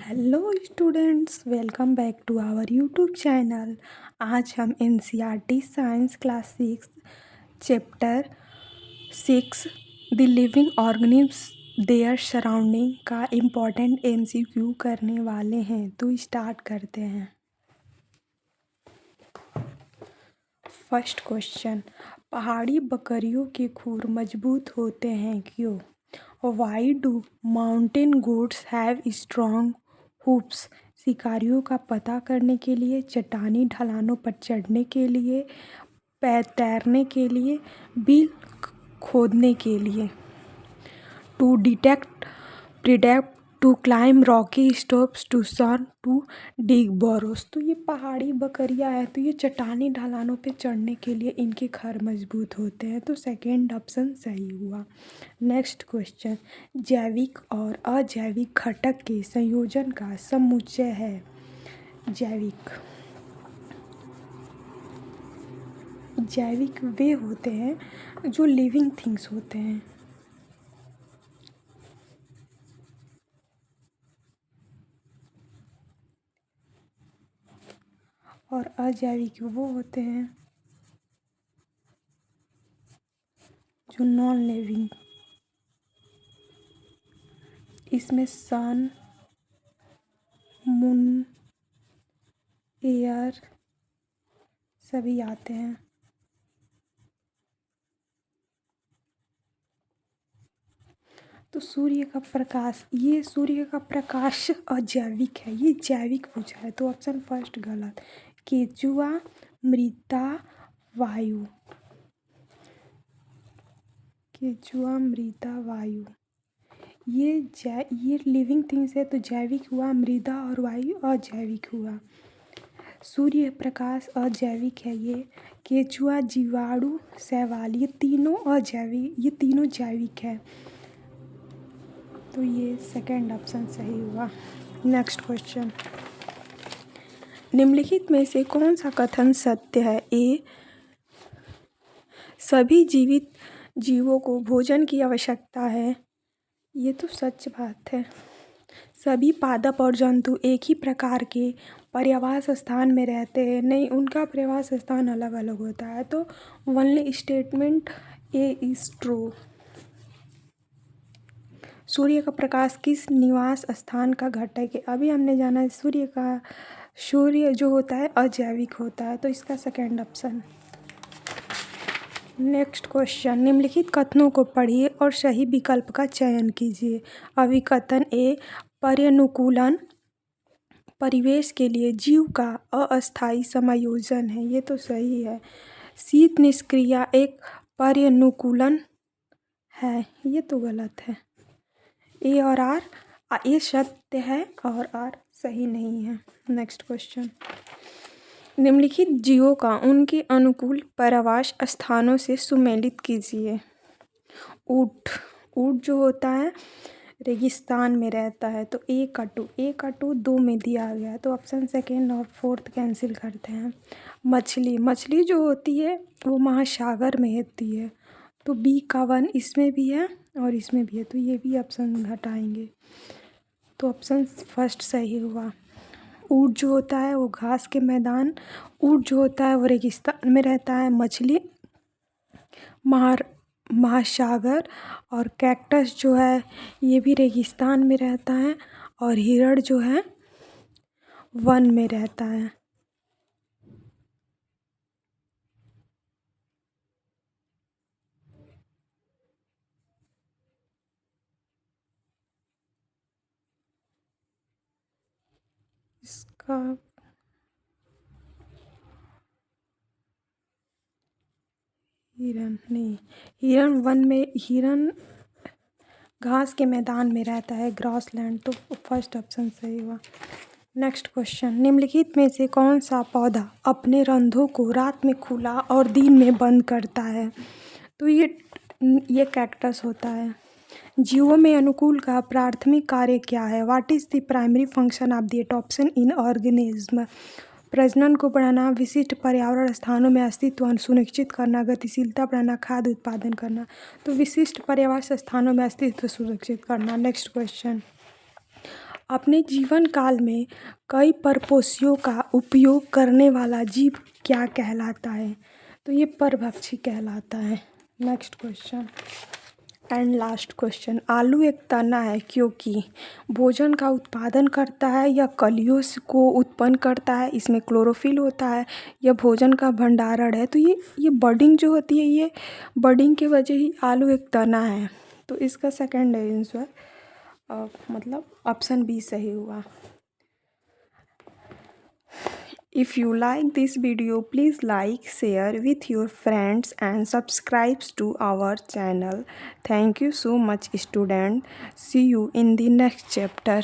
Hello students, welcome back to our YouTube channel. आज हम NCERT science class 6 chapter 6 the living organism their surrounding का important MCQ करने वाले हैं। तो स्टार्ट करते हैं। फर्स्ट क्वेश्चन, पहाड़ी बकरियों के खुर मजबूत होते हैं क्यों? Why do mountain goats have strong hoops? शिकारियों का पता करने के लिए, चट्टानी ढलानों पर चढ़ने के लिए, तैरने के लिए, बिल खोदने के लिए। To detect predict, to climb rocky slopes, to sun, to dig burrows. तो ये पहाड़ी बकरियां हैं, तो ये चट्टानी ढलानों पे चढ़ने के लिए इनके खर मजबूत होते हैं। तो सेकेंड ऑप्शन सही हुआ। नेक्स्ट क्वेश्चन, जैविक और अजैविक घटक के संयोजन का समुच्चय है जैविक। जैविक वे होते हैं जो लिविंग थिंग्स होते हैं। और अजैविक वो होते हैं जो नॉन लिविंग। इसमें सन, मून, एयर सभी आते हैं। तो सूर्य का प्रकाश, ये सूर्य का प्रकाश अजैविक है, ये जैविक पूछा है। तो ऑप्शन फर्स्ट गलत। केचुआ, मृदा, वायु। केचुआ, मृदा, वायु ये लिविंग थिंग्स है, तो जैविक हुआ, मृदा और वायु अजैविक हुआ। सूर्य प्रकाश अजैविक है, ये केचुआ, जीवाणु, शैवाल ये तीनों अजैविक, ये तीनों जैविक है। तो ये सेकंड ऑप्शन सही हुआ। नेक्स्ट क्वेश्चन, निम्नलिखित में से कौन सा कथन सत्य है? ए, सभी जीवित जीवों को भोजन की आवश्यकता है। ये तो सच बात है। सभी पादप और जंतु एक ही प्रकार के पर्यावास स्थान में रहते हैं। नहीं, उनका पर्यावास स्थान अलग अलग होता है। तो only statement A is true. सूर्य का प्रकाश किस निवास स्थान का घटक है? अभी हमने जाना है सूर्य जो होता है अजैविक होता है। तो इसका सेकेंड ऑप्शन। नेक्स्ट क्वेश्चन, निम्नलिखित कथनों को पढ़िए और सही विकल्प का चयन कीजिए। अभिकथन ए, पर्यानुकूलन परिवेश के लिए जीव का अस्थायी समायोजन है। ये तो सही है। शीत निष्क्रिया एक पर्यानुकूलन है। ये तो गलत है। ए और आर, ए सत्य है और आर सही नहीं है। नेक्स्ट क्वेश्चन, निम्नलिखित जीवों का उनके अनुकूल परावास स्थानों से सुमेलित कीजिए। ऊँट, ऊँट जो होता है रेगिस्तान में रहता है। तो ए का टू दो में दिया गया है। तो ऑप्शन सेकेंड और फोर्थ कैंसिल करते हैं। मछली, मछली जो होती है वो महासागर में होती है। तो बी का 1 इसमें भी है और इसमें भी है, तो ये भी ऑप्शन हटाएंगे। तो ऑप्शन फर्स्ट सही हुआ। ऊँट जो होता है वो घास के मैदान, ऊँट जो होता है वो रेगिस्तान में रहता है। मछली महासागर, और कैक्टस जो है ये भी रेगिस्तान में रहता है, और हिरण जो है वन में रहता है। इसका हिरण नहीं, हिरण वन में, हिरण घास के मैदान में रहता है, ग्रासलैंड। तो फर्स्ट ऑप्शन सही हुआ। नेक्स्ट क्वेश्चन, निम्नलिखित में से कौन सा पौधा अपने रंध्रों को रात में खुला और दिन में बंद करता है? तो ये कैक्टस होता है। जीवों में अनुकूल का प्राथमिक कार्य क्या है? What is the primary function of the adoption in organism? प्रजनन को बढ़ाना, विशिष्ट पर्यावरण स्थानों में अस्तित्व सुनिश्चित करना, गतिशीलता बढ़ाना, खाद्य उत्पादन करना। तो विशिष्ट पर्यावरण स्थानों में अस्तित्व सुनिश्चित करना। नेक्स्ट क्वेश्चन, अपने जीवन काल में कई परपोषियों का उपयोग करने वाला जीव क्या कहलाता है? तो ये परभक्षी कहलाता है। Next question and last question, आलू एक तना है क्योंकि भोजन का उत्पादन करता है या कलियों को उत्पन्न करता है, इसमें क्लोरोफिल होता है, या भोजन का भंडारण है। तो ये बडिंग जो होती है, ये बडिंग की वजह ही आलू एक तना है। तो इसका सेकंड आंसर मतलब ऑप्शन बी सही हुआ। If you like this video, please like, share with your friends and subscribe to our channel. Thank you so much, student. See you in the next chapter.